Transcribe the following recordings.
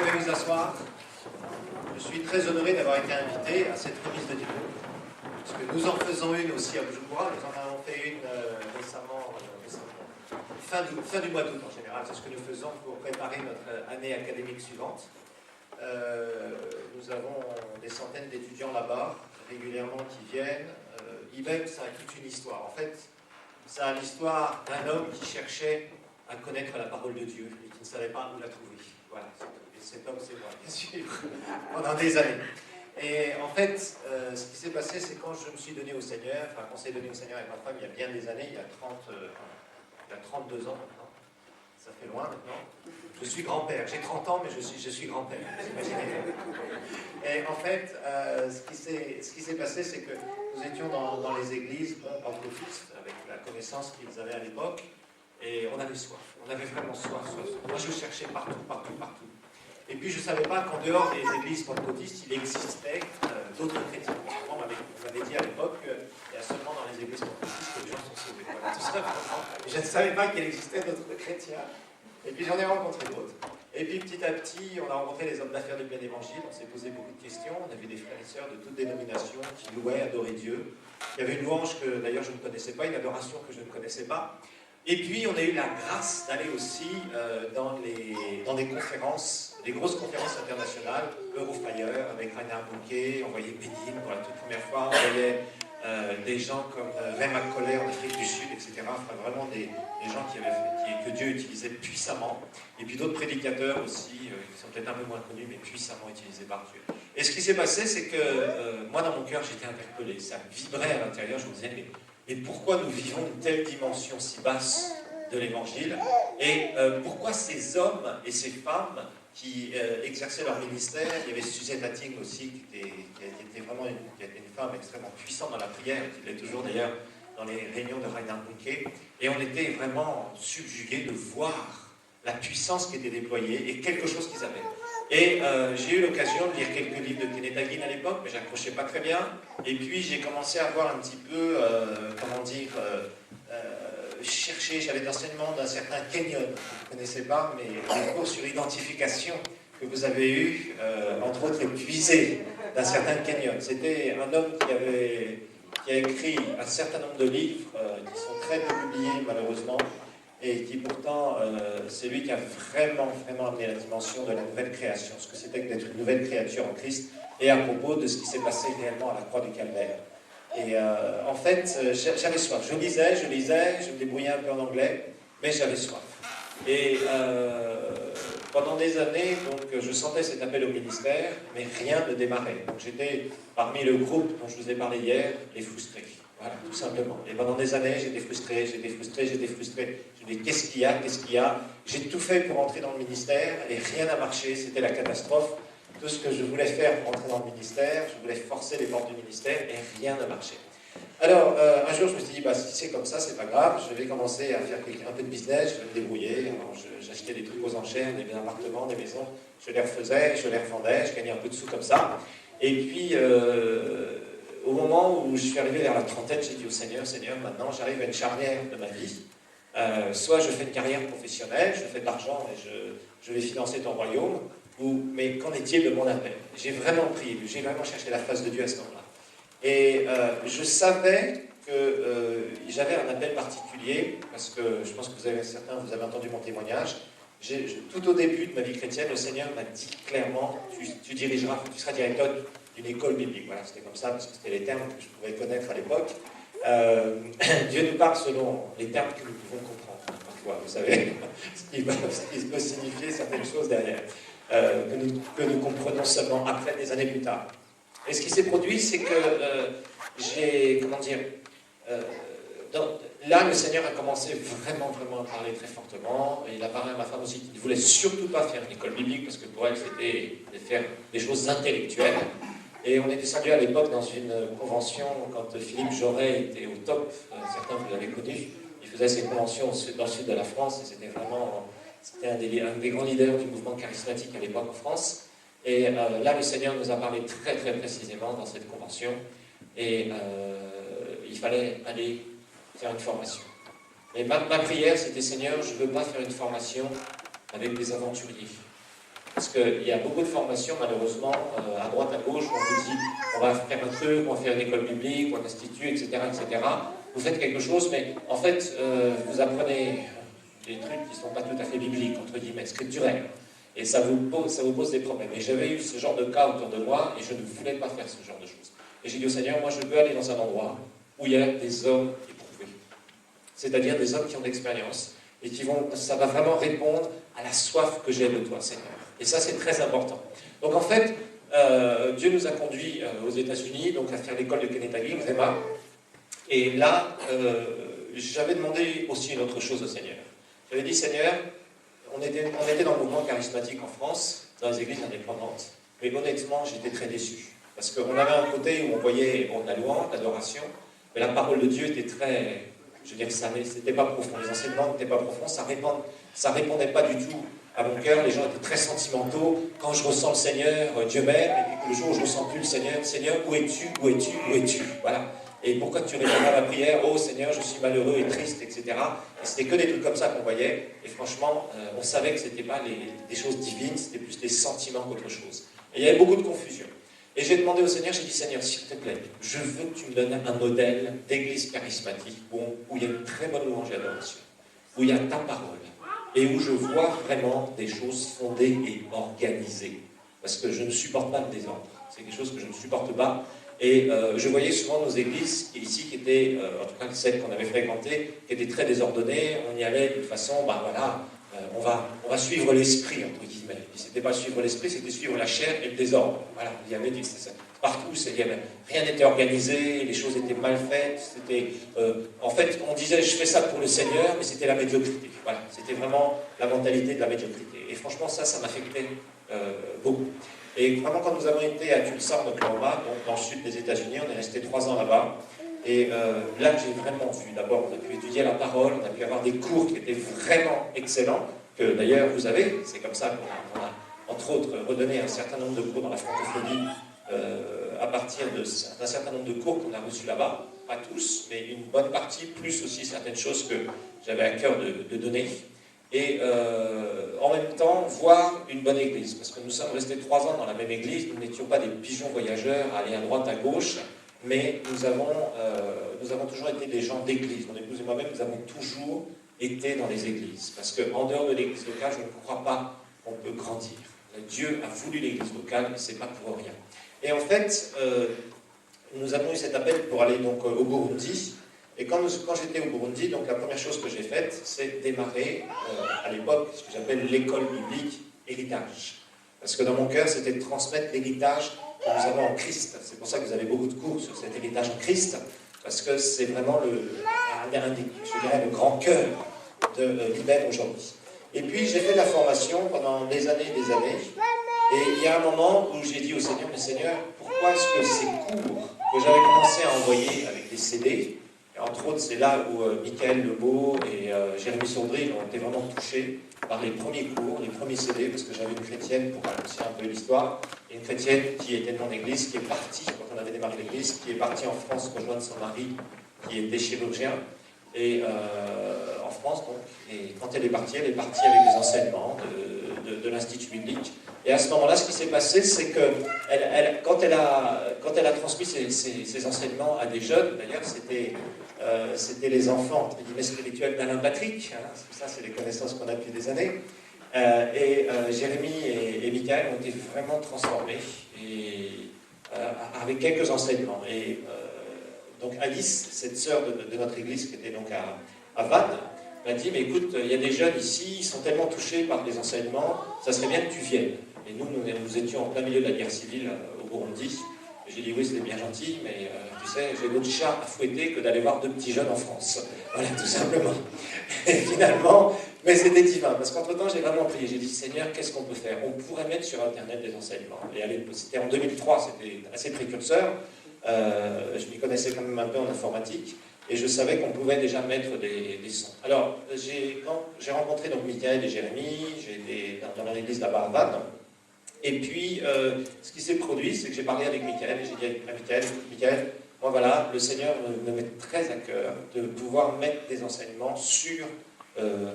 pouvez vous asseoir. Je suis très honoré d'avoir été invité à cette remise de diplôme. Parce que nous en faisons une aussi à Bujumbura. Nous en avons fait une récemment, fin du mois d'août en général. C'est ce que nous faisons pour préparer notre année académique suivante. Nous avons des centaines d'étudiants là-bas, régulièrement qui viennent. IBEM, ça a toute une histoire. En fait, ça a l'histoire d'un homme qui cherchait à connaître la parole de Dieu et qui ne savait pas où la trouver. Voilà, et cet homme, c'est moi, bien sûr, pendant des années. Et en fait, ce qui s'est passé, c'est quand je me suis donné au Seigneur, enfin, quand on s'est donné au Seigneur avec ma femme, il y a bien des années, il y a 32 ans maintenant. Ça fait loin maintenant. Je suis grand-père. J'ai 30 ans, mais je suis grand-père. Vous imaginez. Et en fait, ce qui s'est passé, c'est que nous étions dans les églises pentecôtistes, avec la connaissance qu'ils avaient à l'époque, et on avait soif. On avait vraiment soif. Moi, je cherchais partout. Et puis, je ne savais pas qu'en dehors des églises pentecôtistes, il existait d'autres chrétiens. On m'avait dit à l'époque qu'il y a seulement dans les églises pentecôtistes que les gens sont sauvés. Voilà, tout ça, je ne savais pas qu'il existait d'autres chrétiens. Et puis j'en ai rencontré d'autres. Et puis petit à petit, on a rencontré les hommes d'affaires du bien évangile, on s'est posé beaucoup de questions, on a vu des frères et sœurs de toutes dénominations qui louaient, adoraient Dieu. Il y avait une louange que d'ailleurs je ne connaissais pas, une adoration que je ne connaissais pas. Et puis on a eu la grâce d'aller aussi dans des conférences, des grosses conférences internationales, Eurofire, avec Reinhard Bonnke, on voyait Bédine pour la toute première fois, on voyait des gens comme Ray McColley en Afrique du Sud, etc. Enfin, vraiment des gens que Dieu utilisait puissamment. Et puis d'autres prédicateurs aussi, qui sont peut-être un peu moins connus, mais puissamment utilisés par Dieu. Et ce qui s'est passé, c'est que moi, dans mon cœur, j'étais interpellé. Ça vibrait à l'intérieur. Je me disais, mais pourquoi nous vivons une telle dimension si basse de l'Évangile? Et pourquoi ces hommes et ces femmes qui exerçaient leur ministère, il y avait Suzette Hatting aussi, qui était vraiment une femme extrêmement puissante dans la prière, qui l'est toujours d'ailleurs dans les réunions de Reinhard Bonnke, et on était vraiment subjugués de voir la puissance qui était déployée et quelque chose qu'ils avaient. Et j'ai eu l'occasion de lire quelques livres de Kenneth Hagin à l'époque, mais je n'accrochais pas très bien, et puis j'ai commencé à voir un petit peu, chercher, j'avais l'enseignement d'un certain Kenyon, que vous ne connaissez pas, mais des cours sur l'identification que vous avez eu, entre autres, puisé d'un certain Kenyon. C'était un homme qui a écrit un certain nombre de livres qui sont très peu publiés, malheureusement, et qui pourtant, c'est lui qui a vraiment amené la dimension de la nouvelle création, ce que c'était que d'être une nouvelle créature en Christ, et à propos de ce qui s'est passé réellement à la croix du Calvaire. Et en fait, j'avais soif. Je lisais, je me débrouillais un peu en anglais, mais j'avais soif. Et pendant des années, donc, je sentais cet appel au ministère, mais rien ne démarrait. Donc j'étais parmi le groupe dont je vous ai parlé hier, les frustrés. Voilà, tout simplement. Et pendant des années, j'étais frustré. Je me dis, qu'est-ce qu'il y a? J'ai tout fait pour entrer dans le ministère, et rien n'a marché, c'était la catastrophe. Tout ce que je voulais faire pour entrer dans le ministère, je voulais forcer les portes du ministère, et rien n'a marché. Alors, un jour, je me suis dit, si c'est comme ça, c'est pas grave, je vais commencer à faire un peu de business, je vais me débrouiller. Alors, j'achetais des trucs aux enchères, des appartements, des maisons, je les refaisais, je les revendais, je gagnais un peu de sous comme ça. Et puis, au moment où je suis arrivé vers la trentaine, j'ai dit au Seigneur, maintenant, j'arrive à une charnière de ma vie. Soit je fais une carrière professionnelle, je fais de l'argent et je vais financer ton royaume, mais qu'en est-il de mon appel? J'ai vraiment prié, j'ai vraiment cherché la face de Dieu à ce moment-là. Et je savais que j'avais un appel particulier, parce que je pense que certains, vous avez entendu mon témoignage. Tout au début de ma vie chrétienne, le Seigneur m'a dit clairement, tu seras directeur d'une école biblique. Voilà, c'était comme ça, parce que c'était les termes que je pouvais connaître à l'époque. Dieu nous parle selon les termes que nous pouvons comprendre. Parfois, vous savez, ce qui peut signifier certaines choses derrière, que nous comprenons seulement après, des années plus tard. Et ce qui s'est produit, c'est que là, le Seigneur a commencé vraiment à parler très fortement, et il a parlé à ma femme aussi, qui ne voulait surtout pas faire une école biblique, parce que pour elle, c'était de faire des choses intellectuelles. Et on est descendu à l'époque dans une convention, quand Philippe Joret était au top, certains vous l'avez connu, il faisait ses conventions dans le sud de la France, et c'était un des grands leaders du mouvement charismatique à l'époque en France. Et là, le Seigneur nous a parlé très précisément dans cette convention, et il fallait aller faire une formation. Et ma prière, c'était, Seigneur, je ne veux pas faire une formation avec des aventuriers. Parce qu'il y a beaucoup de formations, malheureusement, à droite, à gauche, où on vous dit on va faire un truc, on va faire une école biblique, ou un institut, etc., etc. Vous faites quelque chose, mais en fait, vous apprenez des trucs qui ne sont pas tout à fait bibliques, entre guillemets, scripturels. Et ça vous pose des problèmes. Et j'avais eu ce genre de cas autour de moi, et je ne voulais pas faire ce genre de choses. Et j'ai dit au Seigneur, moi je veux aller dans un endroit où il y a des hommes éprouvés. C'est-à-dire des hommes qui ont de l'expérience, et ça va vraiment répondre à la soif que j'ai de toi, Seigneur. Et ça, c'est très important. Donc en fait, Dieu nous a conduits aux États-Unis, donc à faire l'école de Kennesaw, vraiment. Et là, j'avais demandé aussi une autre chose au Seigneur. J'avais dit, Seigneur, on était dans le mouvement charismatique en France, dans les églises indépendantes, mais honnêtement, j'étais très déçu. Parce qu'on avait un côté où on voyait la louange, l'adoration, mais la parole de Dieu était très, je veux dire, c'était pas profond. Les enseignements n'étaient pas profonds, ça répondait pas du tout à mon cœur. Les gens étaient très sentimentaux. Quand je ressens le Seigneur, Dieu m'aime, et puis le jour où je ne ressens plus le Seigneur, Seigneur, où es-tu, où es-tu, où es-tu? Voilà. Et pourquoi tu réponds à ma prière? Oh Seigneur, je suis malheureux et triste, etc. Et c'était que des trucs comme ça qu'on voyait. Et franchement, on savait que ce n'était pas des choses divines, c'était plus des sentiments qu'autre chose. Et il y avait beaucoup de confusion. Et j'ai demandé au Seigneur, j'ai dit, Seigneur, s'il te plaît, je veux que tu me donnes un modèle d'église charismatique où il y a une très bonne louange et adoration, où il y a ta parole, et où je vois vraiment des choses fondées et organisées. Parce que je ne supporte pas le désordre. C'est quelque chose que je ne supporte pas. Et je voyais souvent nos églises ici qui étaient, en tout cas celles qu'on avait fréquentées, qui étaient très désordonnées. On y allait d'une façon, on va suivre l'esprit, entre guillemets. Et c'était pas suivre l'esprit, c'était suivre la chair et le désordre. Voilà, il y avait partout, rien n'était organisé, les choses étaient mal faites. En fait, on disait, je fais ça pour le Seigneur, mais c'était la médiocrité. Voilà, c'était vraiment la mentalité de la médiocrité. Et franchement, ça m'affectait beaucoup. Et vraiment, quand nous avons été à Tulsa, en Oklahoma, donc dans le sud des États-Unis, on est resté 3 ans là-bas. Et là, j'ai vraiment vu, d'abord, on a pu étudier la parole, on a pu avoir des cours qui étaient vraiment excellents, que d'ailleurs, vous avez, c'est comme ça qu'on a, entre autres, redonné un certain nombre de cours dans la francophonie, à partir d'un certain nombre de cours qu'on a reçus là-bas. Pas tous, mais une bonne partie, plus aussi certaines choses que j'avais à cœur de donner. Et en même temps, voir une bonne église. Parce que nous sommes restés 3 ans dans la même église, nous n'étions pas des pigeons voyageurs à aller à droite, à gauche, mais nous avons toujours été des gens d'église. Mon épouse et moi-même, nous avons toujours été dans les églises. Parce qu'en dehors de l'église locale, je ne crois pas qu'on peut grandir. Dieu a voulu l'église locale, et ce n'est pas pour rien. Et en fait, nous avons eu cet appel pour aller donc au Burundi. Et quand j'étais au Burundi, donc la première chose que j'ai faite, c'est démarrer à l'époque ce que j'appelle l'école biblique héritage. Parce que dans mon cœur, c'était de transmettre l'héritage que nous avons en Christ. C'est pour ça que vous avez beaucoup de cours sur cet héritage en Christ, parce que c'est vraiment le grand cœur de l'IBEM aujourd'hui. Et puis j'ai fait de la formation pendant des années et des années. Et il y a un moment où j'ai dit au Seigneur, mais Seigneur, pourquoi est-ce que ces cours que j'avais commencé à envoyer avec des CD, et entre autres c'est là où Michael Lebeau et Jérémy Saundry ont été vraiment touchés par les premiers cours, les premiers CD, parce que j'avais une chrétienne, pour annoncer un peu l'histoire, une chrétienne qui était de mon église, qui est partie, quand on avait démarré l'église, qui est partie en France rejoindre son mari, qui était chirurgien, et en France, donc. Et quand elle est partie avec les enseignements de l'Institut biblique. Et à ce moment-là, ce qui s'est passé, c'est que quand elle a transmis ses enseignements à des jeunes, d'ailleurs, c'était les enfants, entre guillemets, spirituels d'Alain Patrick, hein, ça, c'est les connaissances qu'on a depuis des années. Jérémy et Michael ont été vraiment transformés avec quelques enseignements. Et donc Alice, cette sœur de notre église qui était donc à Vannes, m'a dit, mais écoute, il y a des jeunes ici, ils sont tellement touchés par les enseignements, ça serait bien que tu viennes. Et nous étions en plein milieu de la guerre civile au Burundi. J'ai dit, oui, c'est bien gentil, mais tu sais, j'ai d'autres chats à fouetter que d'aller voir 2 petits jeunes en France. Voilà, tout simplement. Et finalement, mais c'était divin, parce qu'entre-temps, j'ai vraiment prié. J'ai dit, Seigneur, qu'est-ce qu'on peut faire? On pourrait mettre sur Internet des enseignements. Et c'était en 2003, c'était assez précurseur. Je m'y connaissais quand même un peu en informatique. Et je savais qu'on pouvait déjà mettre des sons. Alors, j'ai rencontré donc Michael et Jérémy, j'ai été dans leur église là-bas à Vannes. Et puis, ce qui s'est produit, c'est que j'ai parlé avec Michael, et j'ai dit à Michael, moi voilà, le Seigneur me met très à cœur de pouvoir mettre des enseignements sur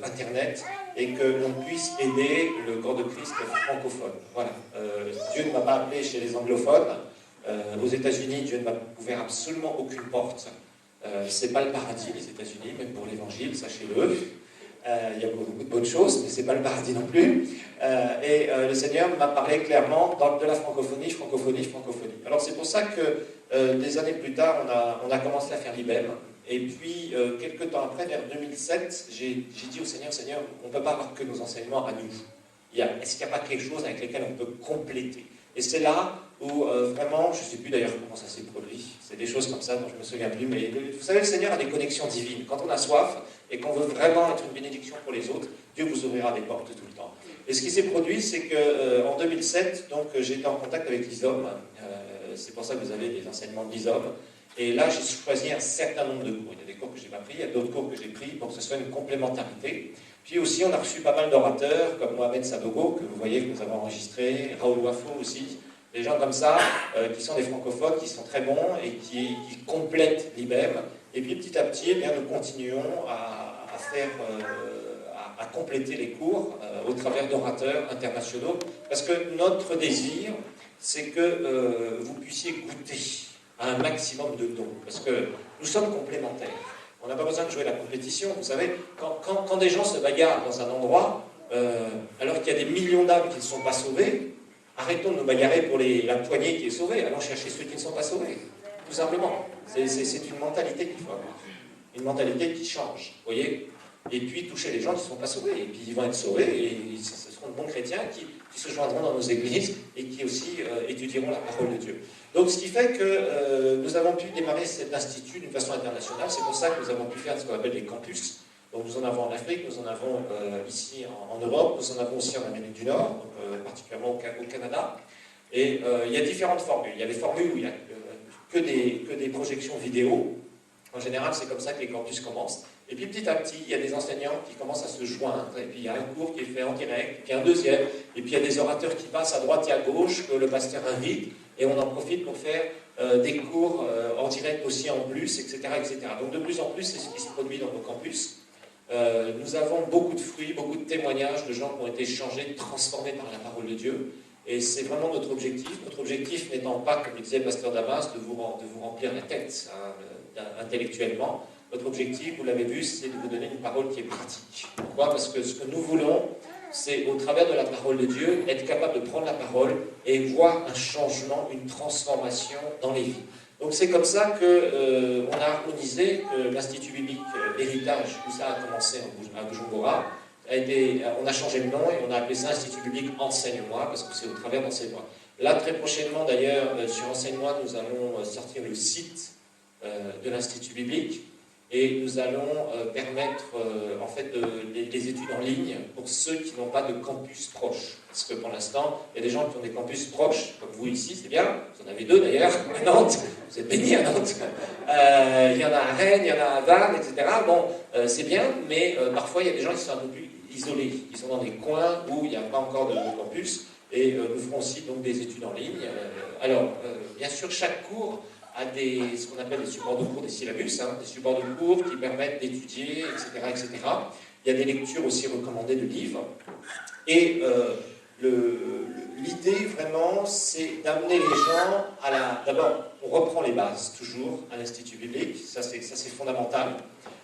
Internet et que l'on puisse aider le corps de Christ francophone. Voilà. Dieu ne m'a pas appelé chez les anglophones. Aux États-Unis, Dieu ne m'a ouvert absolument aucune porte. C'est pas le paradis, les États-Unis, même pour l'Évangile, sachez-le. Il y a beaucoup de bonnes choses, mais c'est pas le paradis non plus. Le Seigneur m'a parlé clairement de la francophonie. Alors c'est pour ça que des années plus tard, on a commencé à faire l'IBEM. Et puis, quelques temps après, vers 2007, j'ai dit au Seigneur, Seigneur, on ne peut pas avoir que nos enseignements à nous. Est-ce qu'il n'y a pas quelque chose avec lequel on peut compléter? Et c'est là où vraiment, je ne sais plus d'ailleurs comment ça s'est produit, c'est des choses comme ça dont je ne me souviens plus, mais vous savez, le Seigneur a des connexions divines. Quand on a soif et qu'on veut vraiment être une bénédiction pour les autres, Dieu vous ouvrira des portes tout le temps. Et ce qui s'est produit, c'est qu'en 2007, j'ai été en contact avec l'ISOM, c'est pour ça que vous avez des enseignements de l'ISOM, et là j'ai choisi un certain nombre de cours. Il y a des cours que je n'ai pas pris, il y a d'autres cours que j'ai pris pour que ce soit une complémentarité. Puis aussi, on a reçu pas mal d'orateurs, comme Mohamed Sadogo, que vous voyez, que nous avons enregistré, Raoul Wafo aussi, des gens comme ça, qui sont des francophones, qui sont très bons et qui complètent l'IBEM. Et puis petit à petit, eh bien, nous continuons à compléter les cours au travers d'orateurs internationaux, parce que notre désir, c'est que vous puissiez goûter à un maximum de dons, parce que nous sommes complémentaires. On n'a pas besoin de jouer la compétition, vous savez, quand des gens se bagarrent dans un endroit, alors qu'il y a des millions d'âmes qui ne sont pas sauvées, arrêtons de nous bagarrer pour la poignée qui est sauvée, allons chercher ceux qui ne sont pas sauvés, tout simplement. C'est une mentalité qu'il faut avoir, une mentalité qui change, vous voyez, et puis toucher les gens qui ne sont pas sauvés, et puis ils vont être sauvés, et ce seront de bons chrétiens qui se joindront dans nos églises, et qui aussi étudieront la parole de Dieu. Donc ce qui fait que nous avons pu démarrer cet institut d'une façon internationale, c'est pour ça que nous avons pu faire ce qu'on appelle des campus. Donc nous en avons en Afrique, nous en avons ici en Europe, nous en avons aussi en Amérique du Nord, donc, particulièrement au Canada. Et il y a différentes formules. Il y a des formules où il n'y a que des projections vidéo. En général, c'est comme ça que les campus commencent. Et puis petit à petit, il y a des enseignants qui commencent à se joindre. Et puis il y a un cours qui est fait en direct, puis un deuxième. Et puis il y a des orateurs qui passent à droite et à gauche, que le pasteur invite. Et on en profite pour faire des cours en direct aussi en plus, etc., etc. Donc de plus en plus, c'est ce qui se produit dans nos campus. Nous avons beaucoup de fruits, beaucoup de témoignages de gens qui ont été changés, transformés par la parole de Dieu. Et c'est vraiment notre objectif. Notre objectif n'étant pas, comme le disait le pasteur Damas, de vous remplir la tête intellectuellement. Notre objectif, vous l'avez vu, c'est de vous donner une parole qui est pratique. Pourquoi? Parce que ce que nous voulons, c'est au travers de la parole de Dieu, être capable de prendre la parole et voir un changement, une transformation dans les vies. Donc c'est comme ça qu'on a harmonisé l'Institut biblique Héritage, où ça a commencé à Bujumbura. On a changé le nom et on a appelé ça Institut biblique Enseigne-moi, parce que c'est au travers d'Enseigne-moi. Là, très prochainement d'ailleurs, sur Enseigne-moi, nous allons sortir le site de l'Institut biblique. Et nous allons permettre en fait des études en ligne pour ceux qui n'ont pas de campus proche. Parce que pour l'instant, il y a des gens qui ont des campus proches, comme vous ici, c'est bien. Vous en avez deux d'ailleurs, à Nantes. Vous êtes bénis à Nantes. Il y en a à Rennes, il y en a à Vannes, etc. Bon, c'est bien, mais parfois il y a des gens qui sont un peu plus isolés. Ils sont dans des coins où il n'y a pas encore de campus. Et nous ferons aussi donc des études en ligne. Alors, bien sûr, chaque cours a ce qu'on appelle des supports de cours, des syllabus, des supports de cours qui permettent d'étudier, etc., etc. Il y a des lectures aussi recommandées de livres. Et l'idée, vraiment, c'est d'amener les gens à D'abord, on reprend les bases, toujours, à l'Institut biblique, ça c'est fondamental.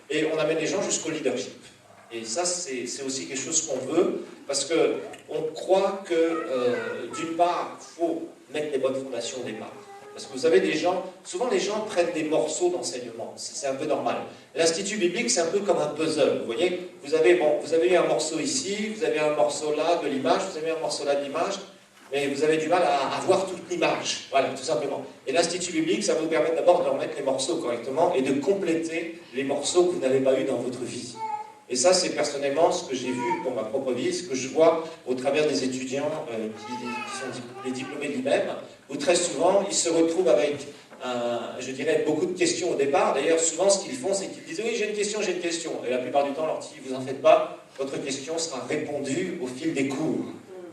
Et on amène les gens jusqu'au leadership. Et ça, c'est aussi quelque chose qu'on veut, parce qu'on croit que, d'une part, il faut mettre les bonnes fondations au départ. Parce que vous avez souvent les gens prennent des morceaux d'enseignement, c'est un peu normal. L'Institut biblique, c'est un peu comme un puzzle, vous voyez. Vous avez eu un morceau ici, vous avez un morceau là de l'image, vous avez un morceau là de l'image, mais vous avez du mal à voir toute l'image, voilà, tout simplement. Et l'Institut biblique, ça va vous permettre d'abord de remettre les morceaux correctement et de compléter les morceaux que vous n'avez pas eu dans votre vie. Et ça, c'est personnellement ce que j'ai vu pour ma propre vie, ce que je vois au travers des étudiants qui sont les diplômés de l'IBEM, où très souvent, ils se retrouvent avec, je dirais, beaucoup de questions au départ. D'ailleurs, souvent, ce qu'ils font, c'est qu'ils disent « Oui, j'ai une question, j'ai une question ». Et la plupart du temps, on leur dit « Vous en faites pas, votre question sera répondue au fil des cours ».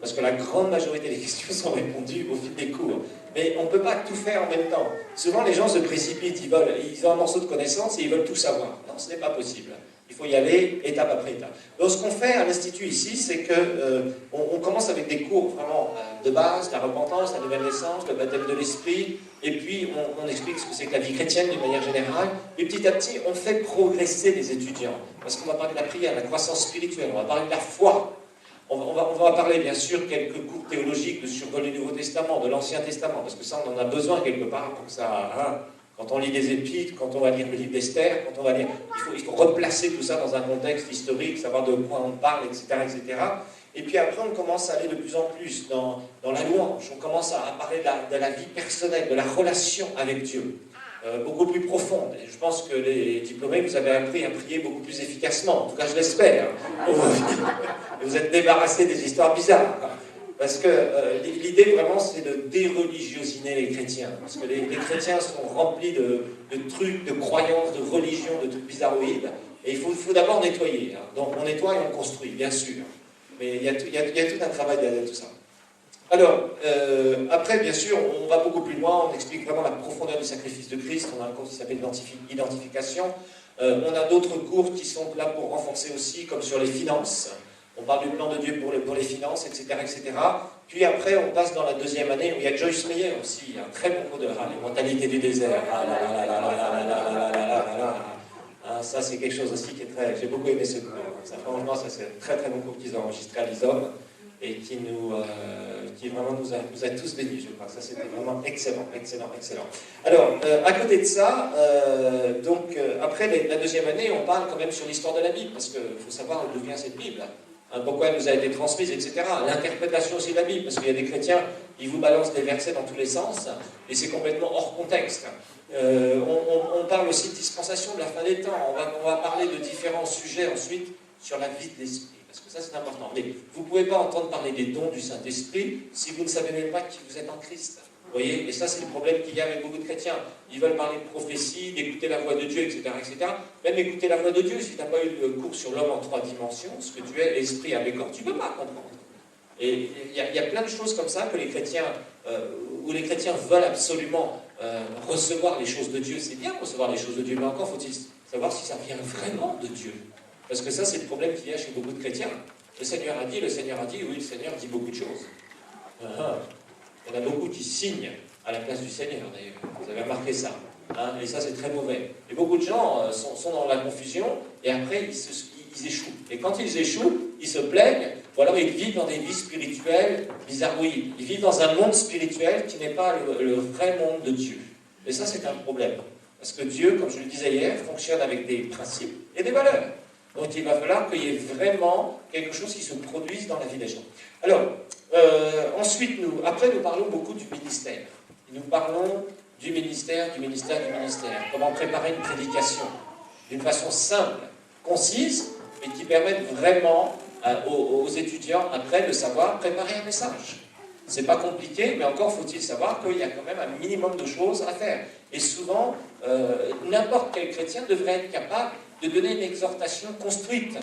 Parce que la grande majorité des questions sont répondues au fil des cours. Mais on ne peut pas tout faire en même temps. Souvent, les gens se précipitent, ils ont un morceau de connaissance et ils veulent tout savoir. Non, ce n'est pas possible. Il faut y aller étape après étape. Donc ce qu'on fait à l'Institut ici, c'est que on commence avec des cours vraiment de base, la repentance, la nouvelle naissance, le baptême de l'esprit, et puis on explique ce que c'est que la vie chrétienne d'une manière générale, et petit à petit on fait progresser les étudiants, parce qu'on va parler de la prière, de la croissance spirituelle, on va parler de la foi, on va parler bien sûr quelques cours théologiques de survol du Nouveau Testament, de l'Ancien Testament, parce que ça on en a besoin quelque part pour que ça... Hein, quand on lit des épîtres, quand on va lire le livre d'Esther, quand on va lire, il faut replacer tout ça dans un contexte historique, savoir de quoi on parle, etc., etc. Et puis après, on commence à aller de plus en plus dans la louange. On commence à parler de la vie personnelle, de la relation avec Dieu, beaucoup plus profonde. Et je pense que les diplômés, vous avez appris à prier beaucoup plus efficacement. En tout cas, je l'espère. Vous êtes débarrassés des histoires bizarres. Parce que l'idée vraiment c'est de déreligiosiner les chrétiens. Parce que les chrétiens sont remplis de trucs, de croyances, de religions, de trucs bizarroïdes. Et il faut d'abord nettoyer. Hein. Donc on nettoie et on construit, bien sûr. Mais il y a tout un travail derrière tout ça. Alors, après bien sûr, on va beaucoup plus loin, on explique vraiment la profondeur du sacrifice de Christ. On a un cours qui s'appelle Identification. On a d'autres cours qui sont là pour renforcer aussi, comme sur les finances. On parle du plan de Dieu pour les finances, etc., etc. Puis après, on passe dans la deuxième année où il y a Joyce Meyer aussi, un très bon cours de les mentalités du désert. Ça, c'est quelque chose aussi qui est très... J'ai beaucoup aimé ce cours. Ça, franchement, ça, c'est un très très bon cours qu'ils ont enregistré à l'ISOM et qui vraiment nous a tous bénis, je crois. Ça, c'était vraiment excellent, excellent, excellent. Alors, à côté de ça, après la deuxième année, on parle quand même sur l'histoire de la Bible, parce qu'il faut savoir d'où vient cette Bible. Pourquoi elle nous a été transmise, etc. L'interprétation aussi de la Bible, parce qu'il y a des chrétiens, ils vous balancent des versets dans tous les sens, et c'est complètement hors contexte. On parle aussi de dispensation de la fin des temps, on va parler de différents sujets ensuite sur la vie de l'esprit, parce que ça c'est important. Mais vous ne pouvez pas entendre parler des dons du Saint-Esprit si vous ne savez même pas qui vous êtes en Christ. Vous voyez, et ça c'est le problème qu'il y a avec beaucoup de chrétiens. Ils veulent parler de prophétie, d'écouter la voix de Dieu, etc., etc. Même écouter la voix de Dieu, si tu n'as pas eu le cours sur l'homme en 3 dimensions, ce que tu es, l'esprit avec corps, tu ne peux pas comprendre. Et il y a plein de choses comme ça que les chrétiens, où les chrétiens veulent absolument recevoir les choses de Dieu. C'est bien recevoir les choses de Dieu, mais encore faut-il savoir si ça vient vraiment de Dieu. Parce que ça c'est le problème qu'il y a chez beaucoup de chrétiens. Le Seigneur a dit, oui, le Seigneur dit beaucoup de choses. Il y en a beaucoup qui signent à la place du Seigneur, d'ailleurs. Vous avez remarqué ça. Hein, et ça, c'est très mauvais. Et beaucoup de gens sont dans la confusion, et après, ils échouent. Et quand ils échouent, ils se plaignent, ou alors ils vivent dans des vies spirituelles bizarroïdes. Ils vivent dans un monde spirituel qui n'est pas le vrai monde de Dieu. Et ça, c'est un problème. Parce que Dieu, comme je le disais hier, fonctionne avec des principes et des valeurs. Donc il va falloir qu'il y ait vraiment quelque chose qui se produise dans la vie des gens. Alors, ensuite, après nous parlons beaucoup du ministère. Nous parlons du ministère. Comment préparer une prédication d'une façon simple, concise, mais qui permette vraiment aux étudiants après de savoir préparer un message. C'est pas compliqué, mais encore faut-il savoir qu'il y a quand même un minimum de choses à faire. Et souvent, n'importe quel chrétien devrait être capable de donner une exhortation construite.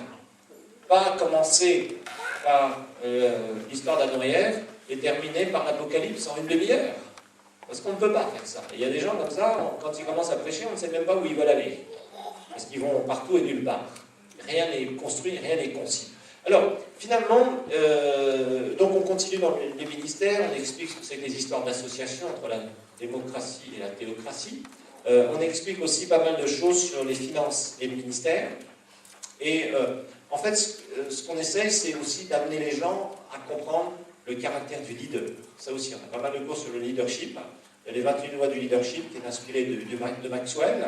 Pas commencer par l'histoire d'Adam et Ève et terminer par l'Apocalypse en une demi-heure. Parce qu'on ne peut pas faire ça. Il y a des gens comme ça, quand ils commencent à prêcher, on ne sait même pas où ils veulent aller. Parce qu'ils vont partout et nulle part. Rien n'est construit, rien n'est concis. Alors, finalement, donc on continue dans les ministères, on explique ce que c'est que les histoires d'association entre la démocratie et la théocratie. On explique aussi pas mal de choses sur les finances et le ministère. Et en fait, ce qu'on essaie, c'est aussi d'amener les gens à comprendre le caractère du leader. Ça aussi, on a pas mal de cours sur le leadership. Il y a les 28 lois du leadership qui est inspiré de Maxwell.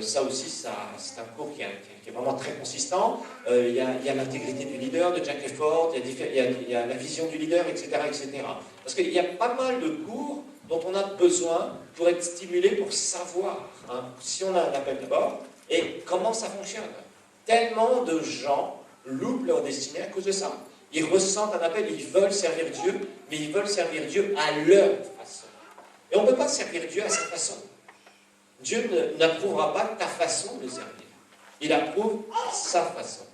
Ça aussi, c'est un cours qui est vraiment très consistant. Il y a l'intégrité du leader de Jack Efford, il y a la vision du leader, etc., etc. Parce qu'il y a pas mal de cours dont on a besoin pour être stimulé, pour savoir si on a un appel d'abord et comment ça fonctionne. Tellement de gens loupent leur destinée à cause de ça. Ils ressentent un appel, ils veulent servir Dieu, mais ils veulent servir Dieu à leur façon. Et on ne peut pas servir Dieu à sa façon. Dieu n'approuvera pas ta façon de servir. Il approuve sa façon.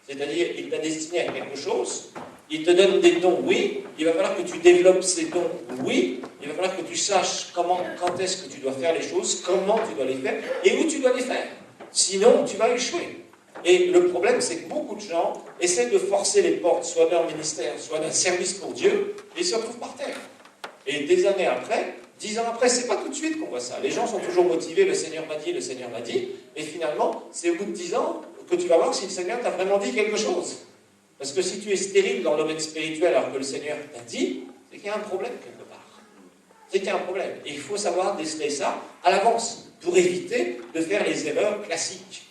C'est-à-dire, il t'a destiné à quelque chose, il te donne des dons, oui, il va falloir que tu développes ces dons, oui, il va falloir que tu saches quand est-ce que tu dois faire les choses, comment tu dois les faire, et où tu dois les faire. Sinon, tu vas échouer. Et le problème, c'est que beaucoup de gens essaient de forcer les portes, soit d'un ministère, soit d'un service pour Dieu, et ils se retrouvent par terre. Et des années après, 10 ans après, c'est pas tout de suite qu'on voit ça. Les gens sont toujours motivés, le Seigneur m'a dit, et finalement, c'est au bout de 10 ans que tu vas voir si le Seigneur t'a vraiment dit quelque chose. Parce que si tu es stérile dans le domaine spirituel alors que le Seigneur t'a dit, c'est qu'il y a un problème quelque part. C'est qu'il y a un problème. Et il faut savoir déceler ça à l'avance, pour éviter de faire les erreurs classiques.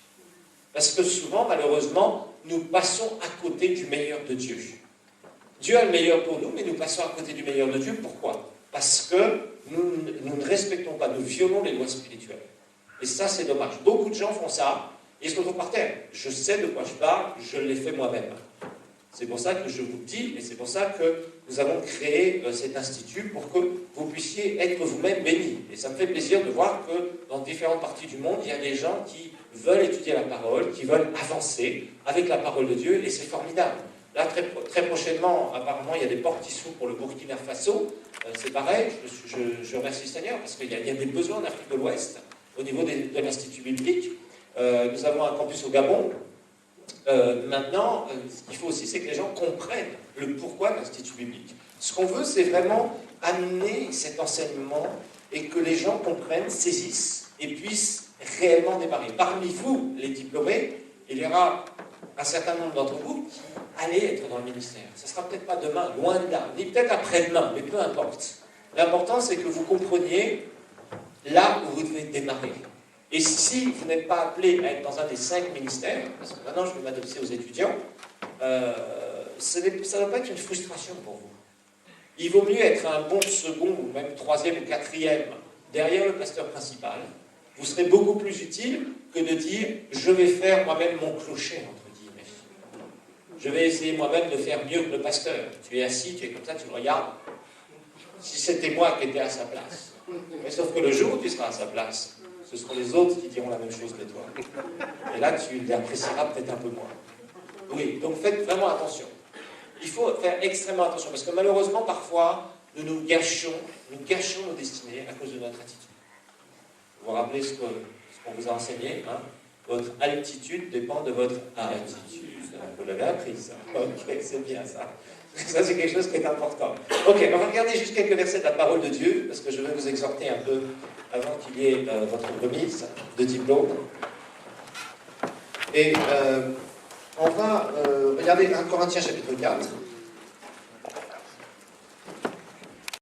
Parce que souvent, malheureusement, nous passons à côté du meilleur de Dieu. Dieu a le meilleur pour nous, mais nous passons à côté du meilleur de Dieu. Pourquoi? Parce que nous ne respectons pas, nous violons les lois spirituelles. Et ça, c'est dommage. Beaucoup de gens font ça, et ils se retrouvent par terre. Je sais de quoi je parle, je l'ai fait moi-même. C'est pour ça que je vous le dis, et c'est pour ça que nous avons créé cet institut, pour que vous puissiez être vous-même bénis. Et ça me fait plaisir de voir que dans différentes parties du monde, il y a des gens qui veulent étudier la parole, qui veulent avancer avec la parole de Dieu, et c'est formidable. Là, très prochainement, apparemment, il y a des portes qui s'ouvrent pour le Burkina Faso. C'est pareil, je remercie le Seigneur, parce qu'il y a des besoins en Afrique de l'Ouest, au niveau de l'Institut biblique. Nous avons un campus au Gabon. Maintenant, ce qu'il faut aussi, c'est que les gens comprennent le pourquoi de l'Institut biblique. Ce qu'on veut, c'est vraiment amener cet enseignement et que les gens comprennent, saisissent et puissent réellement démarrer. Parmi vous, les diplômés, il y aura un certain nombre d'entre vous qui allez être dans le ministère. Ce ne sera peut-être pas demain, loin de là, ni peut-être après-demain, mais peu importe. L'important, c'est que vous compreniez là où vous devez démarrer. Et si vous n'êtes pas appelé à être dans un des 5 ministères, parce que maintenant je vais m'adresser aux étudiants, ça ne va pas être une frustration pour vous. Il vaut mieux être un bon second, ou même 3e ou 4e, derrière le pasteur principal. Vous serez beaucoup plus utile que de dire « je vais faire moi-même mon clocher », entre guillemets. Je vais essayer moi-même de faire mieux que le pasteur. Tu es assis, tu es comme ça, tu le regardes. Si c'était moi qui étais à sa place. Mais sauf que le jour où tu seras à sa place, ce seront les autres qui diront la même chose que toi. Et là, tu l'apprécieras peut-être un peu moins. Oui, donc faites vraiment attention. Il faut faire extrêmement attention, parce que malheureusement, parfois, nous gâchons nos destinées à cause de notre attitude. Vous vous rappelez ce qu'on vous a enseigné, hein? Votre altitude dépend de votre attitude. Vous l'avez appris, ça. Ok, c'est bien ça. Ça, c'est quelque chose qui est important. Ok, on va regarder juste quelques versets de la parole de Dieu, parce que je vais vous exhorter un peu avant qu'il y ait votre remise de diplôme. Et on va regarder 1 Corinthiens chapitre 4.